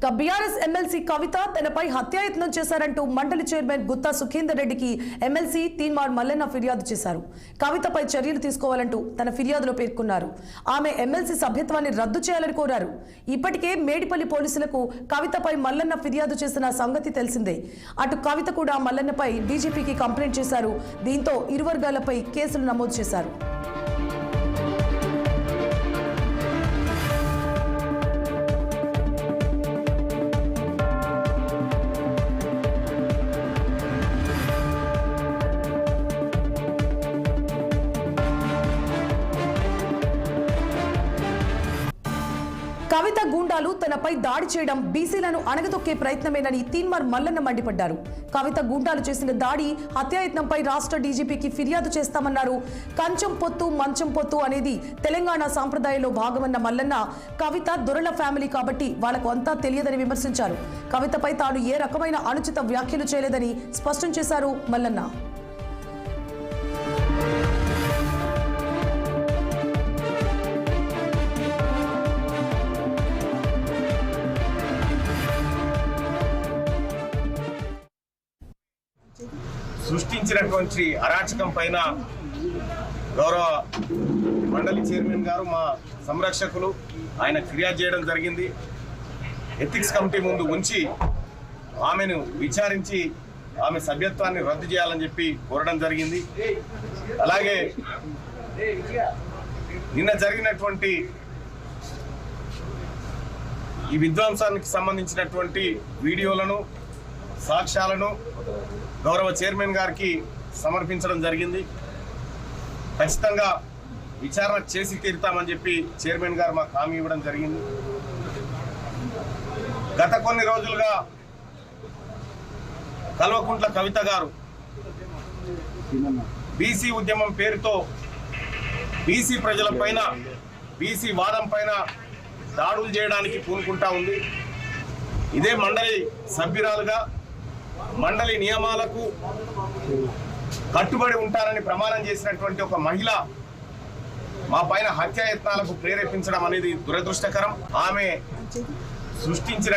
BRS MLC కవిత తనపై హత్యాయత్నం చేశారంటూ మండలి చైర్మన్ గుత్తా సుఖేందర్ రెడ్డికి ఎమ్మెల్సీ తీన్మార్ మల్లన్న ఫిర్యాదు చేశారు. కవితపై చర్యలు తీసుకోవాలంటూ తన ఫిర్యాదులో పేర్కొన్నారు. ఆమె ఎమ్మెల్సీ సభ్యత్వాన్ని రద్దు చేయాలని కోరారు. ఇప్పటికే మేడిపల్లి పోలీసులకు కవితపై మల్లన్న ఫిర్యాదు చేసిన సంగతి తెలిసిందే. అటు కవిత కూడా మల్లన్నపై డీజీపీకి కంప్లైంట్ చేశారు. దీంతో ఇరు వర్గాలపై కేసులు నమోదు చేశారు. కవిత గూండాలు తనపై దాడి చేయడం బీసీలను అణగదొక్కే ప్రయత్నమేనని తీన్మార్ మల్లన్న మండిపడ్డారు. కవిత గూండాలు చేసిన దాడి హత్యాయత్నంపై రాష్ట్ర డీజీపీకి ఫిర్యాదు చేస్తామన్నారు. కంచం పొత్తు మంచం పొత్తు అనేది తెలంగాణ సాంప్రదాయంలో భాగమన్న మల్లన్న కవిత దొరల ఫ్యామిలీ కాబట్టి వాళ్లకు అంతా తెలియదని విమర్శించారు. కవితపై తాను ఏ రకమైన అనుచిత వ్యాఖ్యలు చేయలేదని స్పష్టం చేశారు మల్లన్న. సృష్టించినటువంటి అరాచకం పైన గౌరవ మండలి చైర్మన్ గారు మా సంరక్షకులు ఆయన ఫిర్యాదు చేయడం జరిగింది. ఎథిక్స్ కమిటీ ముందు ఉంచి ఆమెను విచారించి ఆమె సభ్యత్వాన్ని రద్దు చేయాలని చెప్పి కోరడం జరిగింది. అలాగే నిన్న జరిగినటువంటి ఈ విధ్వంసానికి సంబంధించినటువంటి వీడియోలను సాక్ష్యాలను గౌరవ చైర్మన్ గారికి సమర్పించడం జరిగింది. ఖచ్చితంగా విచారణ చేసి తీరుతామని చెప్పి చైర్మన్ గారు మాకు హామీ ఇవ్వడం జరిగింది. గత కొన్ని రోజులుగా కల్వకుంట్ల కవిత గారు బీసీ ఉద్యమం పేరుతో బీసీ ప్రజల పైన బీసీ వాదం పైన దాడులు చేయడానికి పూనుకుంటా ఉంది. ఇదే మండలి సభ్యురాలుగా మండలి నియమాలకు కట్టుబడి ఉంటారని ప్రమాణం చేసినటువంటి ఒక మహిళ మా పైన హత్యాయత్నాలకు ప్రేరేపించడం అనేది దురదృష్టకరం. ఆమె సృష్టించిన